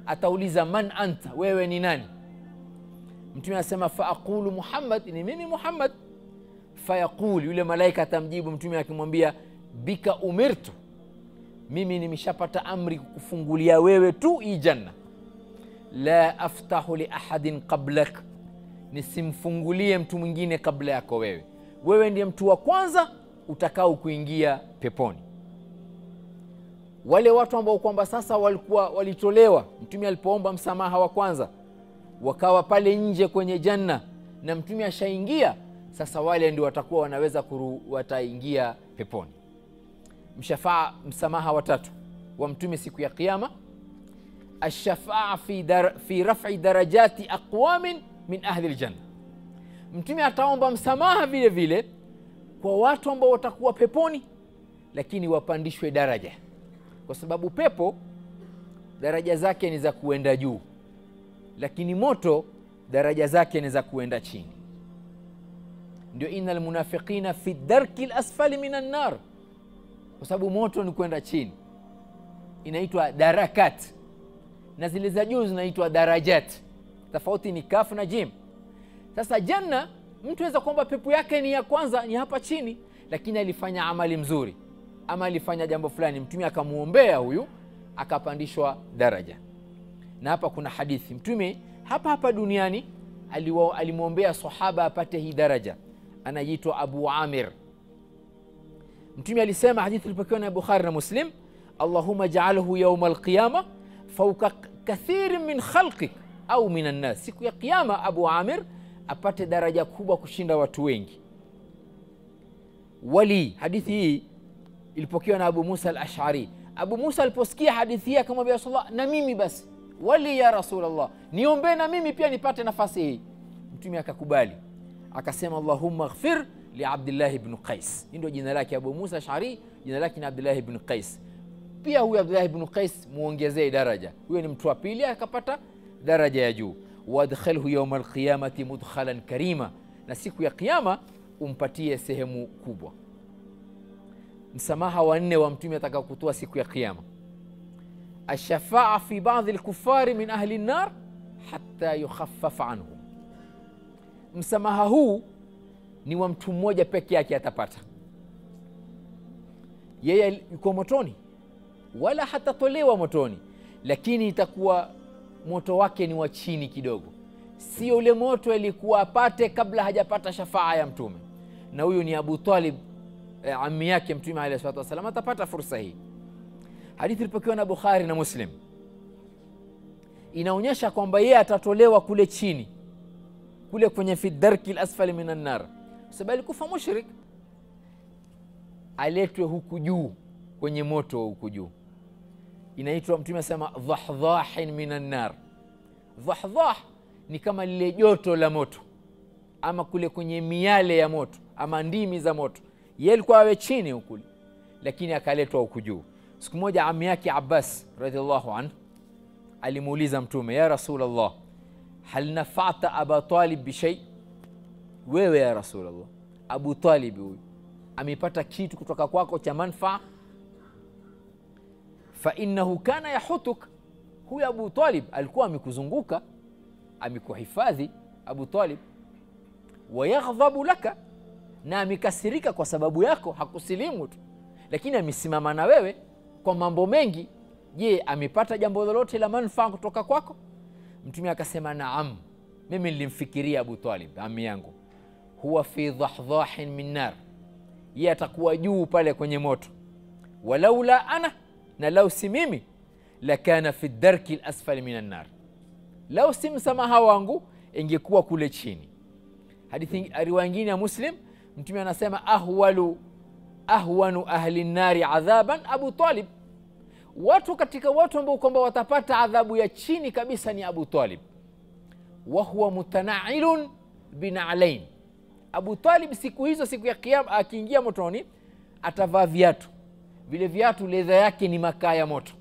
Speaker 1: atauliza man anta, wewe ni nani? Mtume anasema fa aqulu Muhammad, ni mimi Muhammad. Fayaqulu, yule malaika atamjibu Mtume akimwambia bika umirtu, mimi nimeshapata amri kukufungulia wewe tu hii janna. La aftahu li ahadin qablak, nisimfungulie mtu mwingine kabla yako wewe. Wewe ndiye mtu wa kwanza utakao kuingia peponi. Wale watu ambao kwamba sasa walitolewa, Mtume alipoomba msamaha wa kwanza, wakawa pale nje kwenye janna na Mtume ashaingia, sasa wale ndio watakuwa wanaweza wataingia peponi. Msamaha wa tatu wa Mtume siku ya kiyama, ash-shafaa fi raf'i darajati aqwamin min ahli al-janna. Mtume ataomba msamaha vile vile kwa watu ambao watakuwa peponi, lakini wapandishwe daraja, kwa sababu pepo daraja zake ni za kuenda juu, lakini moto daraja zake ni za kuenda chini. Ndio innal munafiqina fi darki al-asfali minan nar, kwa sababu moto ni kwenda chini, inaitwa darakat, na zile za juu zinaitwa darajat. Tofauti ni kaf na jim. Sasa janna, mtu aweza kuomba pepo yake ni ya kwanza, ni hapa chini, lakini alifanya amali mzuri ama alifanya jambo fulani, Mtume akamuombea huyu, akapandishwa daraja. Na hapa kuna hadithi, Mtume hapa duniani alimuombea sahaba apate hii daraja, anaitwa Abu Amir. Mtume alisema, hadithi ilipokewa na Bukhari na Muslim, Allahumma ja'alhu yawm al-qiyama fawqa kathirin min khalqik au min an-nas, siku ya kiyama Abu Amir apate daraja kubwa kushinda watu wengi. Wali, hadithi hii ilipokewa na Abu Musa al-Ash'ari. Abu Musa aliposikia hadithi hii akamwambia Rasulullah, na mimi basi wali ya Rasulullah, niombe na mimi pia nipate nafasi hii. Mtume akakubali, akasema Allahumma ighfir li Abdullah ibn Qais. Ndio jina lake Abu Musa al-Ash'ari, jina lake ni Abdullah ibn Qais. Pia huyu Abdullah ibn Qais muongezee daraja, huyo ni mtu wa pili akapata daraja ya juu. Wadkhilhu yawm al-qiyamati mudkhalan karima, na siku ya kiyama umpatie sehemu kubwa. Msamaha wa 4 wa Mtume atakao kutoa siku ya kiyama, ash-shafaa fi ba'd al-kuffari min ahli an-nar hatta yukhaffaf anhum. Msamaha huu ni wa mtu mmoja peke yake atapata. Yeye yuko motoni, wala hatatolewa motoni, lakini itakuwa moto wake ni wa chini kidogo, sio ule moto ilikuwa apate kabla hajapata shafaa ya mtume, na huyu ni Abu Talib, ammi yake mtume alayhi salatu wasallam, atapata fursa hii. Hadithi ilipokewa na Bukhari na Muslim inaonyesha kwamba yeye atatolewa kule chini, kule kwenye fi darki al-asfali minan nar, sababu alikufa mushrik, aletwe huku juu kwenye moto huku juu. Inaitwa, mtume asema dhahdhahin minan nar. Dhahdhah ni kama lile joto la moto, ama kule kwenye miale ya moto, ama ndimi za moto. Yeye alikuwa awe chini huku, lakini akaletwa huku juu. Siku moja ammi yake Abbas radhiallahu anhu alimuuliza mtume, ya Rasulullah, hal nafa'ta Aba Talib bishay? Wewe ya Rasulullah, Abu Talib huyu amepata kitu kutoka kwako cha manfaa? Fa innahu kana yahutuk, huyu Abu Talib alikuwa amekuzunguka, amekuhifadhi Abu Talib. Wa yaghdhabu laka, na amekasirika kwa sababu yako, hakusilimu tu, lakini amesimama na wewe kwa mambo mengi. Je, amepata jambo lolote la manufaa kutoka kwako? Mtume akasema, naam, mimi nilimfikiria Abu Talib ammi yangu, huwa fi dhahdhahin min nar, yeye atakuwa juu pale kwenye moto. Walaula ana, na lau si mimi, lakana fi darki al-asfali minan nar, lau si msamaha wangu ingekuwa kule chini. Hadithi riwaya nyingine ya Muslim, mtume anasema ahwanu ahli an-nari adhaban Abu Talib, watu katika watu ambao kwamba watapata adhabu ya chini kabisa ni Abu Talib. Wa huwa mutana'ilun bina'alain, Abu Talib siku hizo, siku ya kiyama, akiingia motoni atavaa viatu, vile viatu ledha yake ni makaa ya moto.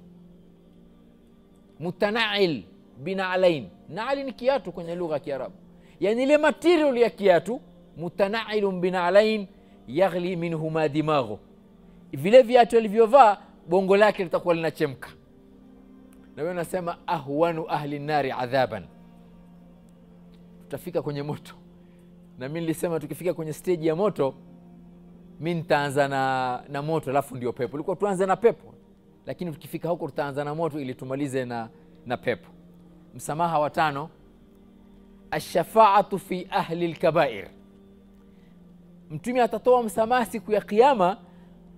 Speaker 1: Mutana'il bina'alain, na'ali ni kiatu kwenye lugha ya Kiarabu, yani ile material ya kiatu. Mutana'ilun bina'alain yaghli minhuma dimaghu, vile viatu alivyovaa bongo lake litakuwa linachemka. Na wewe unasema ahwanu ahli nari adhaban, tutafika kwenye moto. Na mimi nilisema tukifika kwenye stage ya moto, mimi nitaanza na moto alafu ndio pepo. Ilikuwa tuanze na pepo, lakini tukifika huko tutaanza na moto ili tumalize na pepo. Msamaha wa 5, ash-shafa'atu fi ahli al-kaba'ir. Mtume atatoa msamaha siku ya kiyama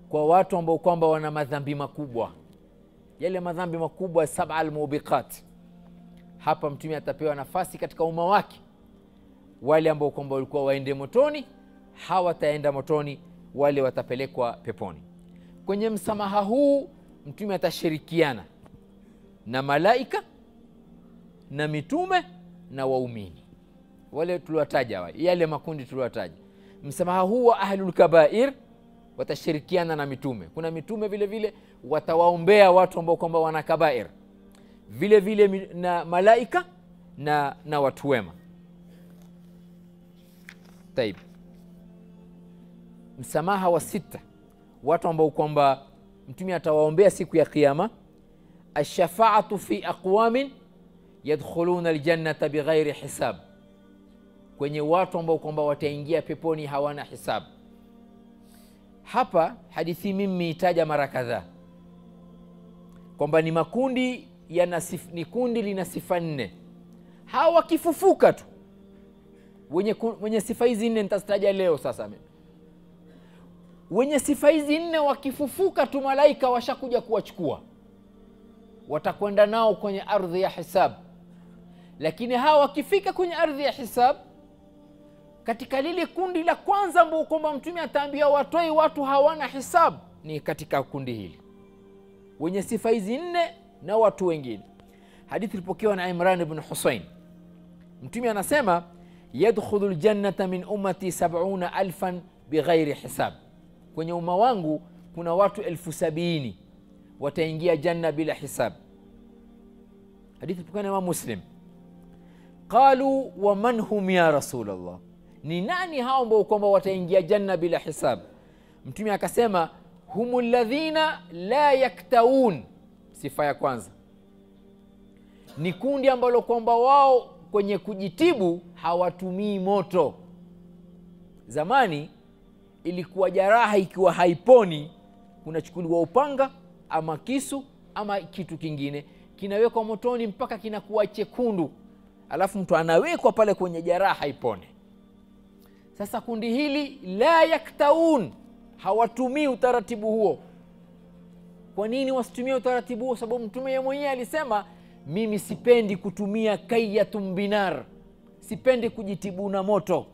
Speaker 1: kwa watu ambao kwamba wana madhambi makubwa, yale madhambi makubwa 7 al-mubiqat. Hapa mtume atapewa nafasi katika umma wake, wale ambao kwamba walikuwa waende motoni hawataenda motoni, wale watapelekwa peponi. Kwenye msamaha huu mtume atashirikiana na malaika na mitume na waumini, wale tuliwataja, yale makundi tuliwataja. Msamaha huu wa ahlul kabair watashirikiana na mitume. Kuna mitume vile vile watawaombea watu ambao kwamba wana kabair, vile vile na malaika na watu wema. Taib. Msamaha wa 6, watu ambao kwamba mtume atawaombea siku ya kiyama, ash-shafa'atu fi aqwamin yadkhuluna al-jannata bighairi hisab, kwenye watu ambao kwamba wataingia peponi hawana hisabu. Hapa hadithi mimi itaja mara kadhaa kwamba ni makundi ni kundi lina sifa 4. Hawa wakifufuka tu, wenye sifa hizi 4 nitazitaja leo. Sasa mimi, wenye sifa hizi 4 wakifufuka tu, malaika washakuja kuwachukua, watakwenda nao kwenye ardhi ya hisab. Lakini hawa wakifika kwenye ardhi ya hisab, katika lile kundi la kwanza ambao kwamba mtume ataambia watoi watu hawana hisabu, ni katika kundi hili wenye sifa hizi 4 na watu wengine. Hadithi ilipokewa na Imran ibn Husayn, mtume anasema yadkhulul jannata min ummati 70,000 bighairi hisab, kwenye umma wangu kuna watu 70,000 wataingia janna bila hisab. Hadithi ilipokewa na Imam Muslim. Qalu wa man hum ya Rasulullah, ni nani hao ambao kwamba wataingia janna bila hisab? Mtume akasema humul ladhina la yaktaun. Sifa ya kwanza ni kundi ambalo kwamba wao kwenye kujitibu hawatumii moto. Zamani ilikuwa jeraha ikiwa haiponi, kunachukuliwa upanga ama kisu ama kitu kingine, kinawekwa motoni mpaka kinakuwa chekundu, alafu mtu anawekwa pale kwenye jeraha ipone. Sasa kundi hili la yaktaun, hawatumii utaratibu huo. Kwa nini wasitumie utaratibu huo? Sababu mtume yeye mwenyewe alisema, mimi sipendi kutumia kayyatum binar, sipendi kujitibu na moto.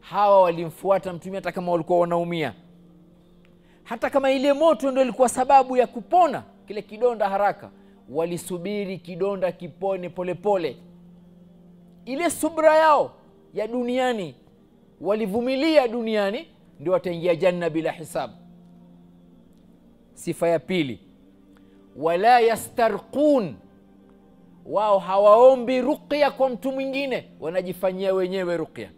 Speaker 1: Hawa walimfuata mtume hata kama walikuwa wanaumia, hata kama ile moto ndio ilikuwa sababu ya kupona kile kidonda haraka, walisubiri kidonda kipone polepole. Ile subra yao ya duniani, walivumilia duniani, ndio wataingia janna bila hisabu. Sifa ya pili, wala yastarqun, wao hawaombi ruqya kwa mtu mwingine, wanajifanyia wenyewe ruqya.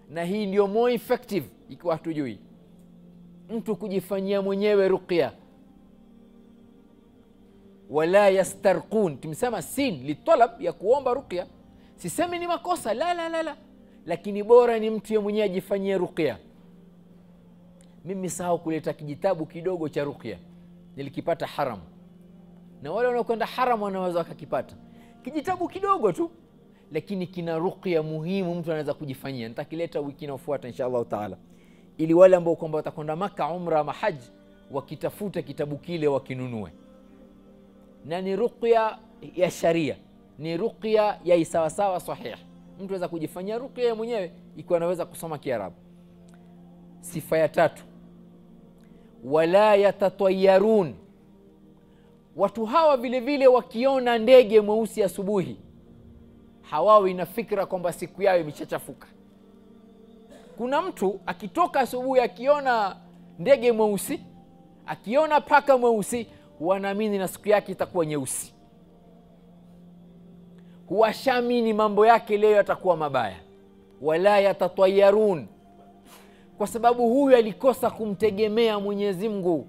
Speaker 1: Na hii ndio more effective ikiwa hatujui. Mtu kujifanyia mwenyewe ruqya. Wala yastarqun, tumesema sin litalab ya kuomba ruqya. Sisemi ni makosa, la, lakini bora ni mtu mwenyewe ajifanyie ruqya. Mimi sahau kuleta kijitabu kidogo cha ruqya, nilikipata haram, na wale wanaokwenda haram wanaweza wakakipata kijitabu kidogo tu, lakini kina ruqya muhimu mtu anaweza kujifanyia. Nitakileta wiki inayofuata inshallah taala, ili wale ambao kwamba watakwenda Maka, umra ama haji, wakitafuta kitabu kile wakinunue. Na ni ruqya ya sharia, ni ruqya ya isawasawa sahih. Mtu anaweza kujifanyia ruqya mwenyewe ikiwa anaweza kusoma Kiarabu. Sifa ya tatu, wala yatatayarun, watu hawa vile vile wakiona ndege mweusi asubuhi, hawawi na fikra kwamba siku yao imechachafuka. Kuna mtu akitoka asubuhi akiona ndege mweusi, akiona paka mweusi, wanaamini na siku yake itakuwa nyeusi. Huwashamini mambo yake leo yatakuwa mabaya. Wala yatatayarun, kwa sababu huyu alikosa kumtegemea Mwenyezi Mungu.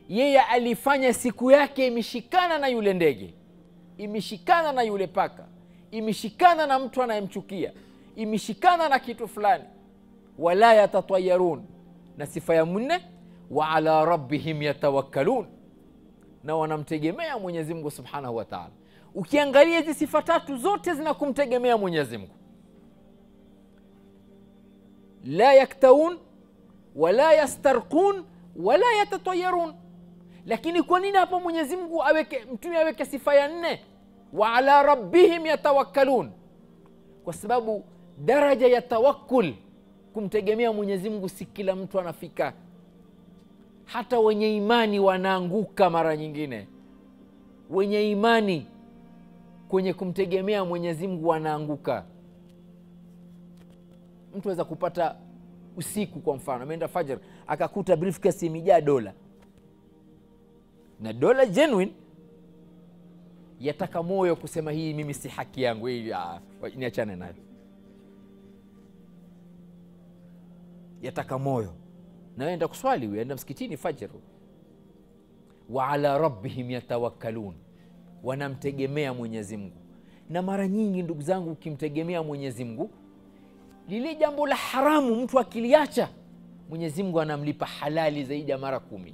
Speaker 1: Yeye alifanya siku yake imeshikana na yule ndege, imeshikana na yule paka, imeshikana na mtu anayemchukia, imeshikana na kitu fulani. Wala yatatayarun. Na sifa ya nne, wa ala rabbihim yatawakkalun, na wanamtegemea Mwenyezi Mungu subhanahu wa ta'ala. Ukiangalia hizi sifa tatu zote zinakumtegemea Mwenyezi Mungu. La yaktaun, wala yastarqun, wala yatatayarun. Lakini kwa nini hapa Mwenyezi Mungu mtume aweke sifa ya nne, wa ala rabbihim yatawakkalun? Kwa sababu daraja ya tawakkul, kumtegemea Mwenyezi Mungu, si kila mtu anafika. Hata wenye imani wanaanguka mara nyingine. Wenye imani kwenye kumtegemea Mwenyezi Mungu wanaanguka. Mtu aweza kupata usiku, kwa mfano ameenda fajr, akakuta briefcase imejaa dola, na dola genuine, yataka moyo kusema hii mimi si haki yangu, hii niachane nayo. Yataka moyo. Na enda kuswali, enda msikitini fajr. Wa ala rabbihim yatawakkalun, wanamtegemea Mwenyezi Mungu. Na mara nyingi ndugu zangu, ukimtegemea Mwenyezi Mungu, lile jambo la haramu mtu akiliacha, Mwenyezi Mungu anamlipa halali zaidi ya mara 10.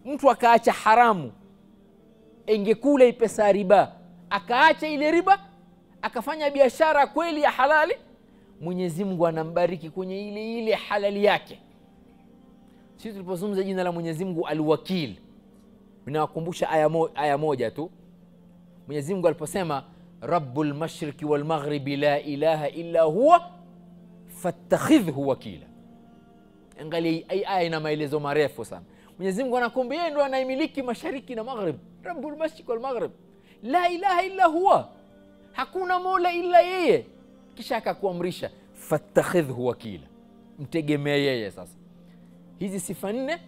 Speaker 1: Mtu akaacha haramu, engekula pesa riba, akaacha ile riba, akafanya biashara kweli ya halali, Mwenyezi Mungu anambariki kwenye ile halali yake. Sisi tulipozungumza jina la Mwenyezi Mungu Al-Wakil, ninawakumbusha aya moja tu. Mwenyezi Mungu aliposema Rabbul Mashriqi wal Maghribi la ilaha illa huwa fattakhidhhu wakila. Angalia aya ina maelezo marefu sana. Mwenyezi Mungu anakuambia yeye ndo anaimiliki mashariki na maghrib. Rabbul Mashriqi wal Maghrib la ilaha illa huwa, hakuna mola illa yeye. Kisha akakuamrisha fattakhidhhu wakila, mtegemea yeye. Sasa hizi sifa 4,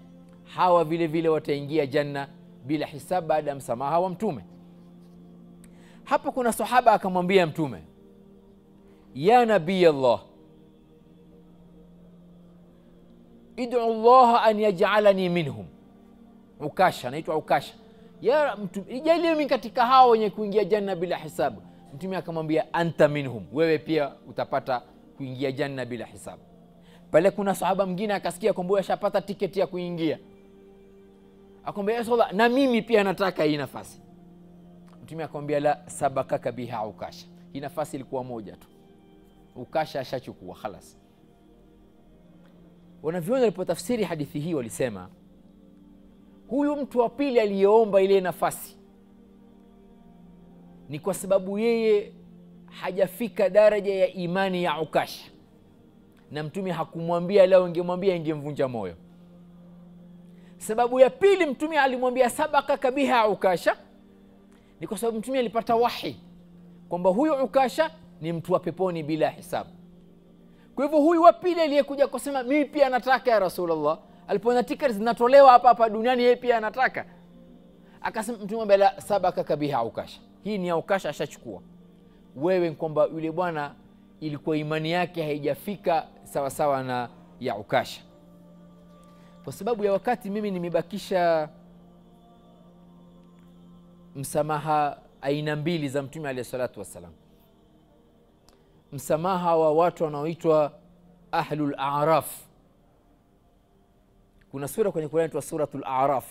Speaker 1: hawa vile vile wataingia janna bila hisab baada ya msamaha wa mtume. Hapo kuna sahaba akamwambia mtume, ya nabii Allah, id'u Allah an yaj'alani minhum. Ukasha, anaitwa Ukasha. Ya mtume, ijalie mimi katika hao wenye kuingia janna bila hisabu. Mtume akamwambia, anta minhum, wewe pia utapata kuingia janna bila hisabu. Pale kuna sahaba mwingine akasikia kwamba ashapata tiketi ya kuingia, akamwambia, na mimi pia nataka hii nafasi. Mtume akamwambia la sabakaka biha Ukasha. Hii nafasi ilikuwa moja tu, Ukasha ashachukua khalas. Wanavyoni walipotafsiri hadithi hii walisema huyu mtu wa pili aliyeomba ile nafasi ni kwa sababu yeye hajafika daraja ya imani ya Ukasha, na Mtume hakumwambia lao, ingemwambia ingemvunja moyo. Sababu ya pili Mtume alimwambia sabakaka biha Ukasha ni kwa sababu Mtume alipata wahi kwamba huyu Ukasha ni mtu wa peponi bila hisabu. Kwa hivyo huyu wa pili aliyekuja kusema mimi pia nataka ya Rasulullah, alipoona tiketi zinatolewa hapa hapa duniani, yeye pia anataka, akasema Mtume bila sabakaka biha Ukasha, hii ni ya Ukasha ashachukua. Wewe kwamba yule bwana ilikuwa imani yake haijafika sawa sawa na ya Ukasha. Kwa sababu ya wakati mimi nimebakisha msamaha aina mbili za Mtume alayhi salatu wasalam. Msamaha wa watu wanaoitwa ahlul a'raf. Kuna sura kwenye Qur'an inaitwa suratul a'raf.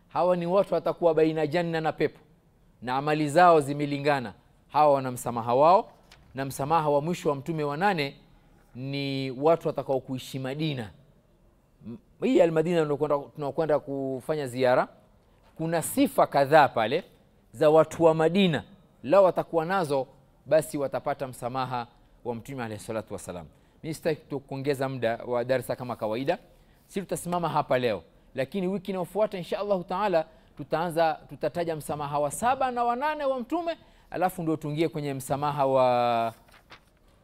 Speaker 1: Hawa ni watu watakuwa baina janna na pepo na amali zao zimelingana. Hawa wana msamaha wao. Na msamaha wa mwisho wa Mtume wa 8 ni watu watakao kuishi Madina. Hii al-Madina tunakwenda kufanya ziara, kuna sifa kadhaa pale za watu wa Madina, lao watakuwa nazo basi watapata msamaha wa Mtume alayhi salatu wasalam. Mimi sitaki kuongeza muda wa darasa kama kawaida, si tutasimama hapa leo, lakini wiki inayofuata insha Allah taala tutataja msamaha wa 7 na wa 8 wa Mtume, alafu ndio tuingie kwenye msamaha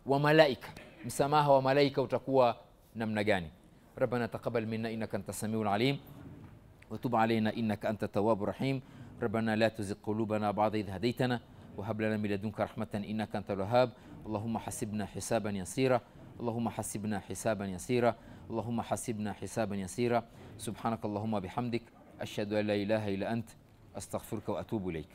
Speaker 1: wa malaika. Msamaha wa malaika utakuwa namna gani? ربنا تقبل منا إنك أنت السميع العليم وتب علينا إنك أنت التواب الرحيم. ربنا لا تزغ قلوبنا بعد إذ هديتنا وهب لنا من لدنك رحمة إنك أنت الوهاب. اللهم حسبنا حسابا يسيرا، اللهم حسبنا حسابا يسيرا، اللهم حسبنا حسابا يسيرا. سبحانك اللهم وبحمدك أشهد أن لا إله إلا أنت أستغفرك وأتوب إليك.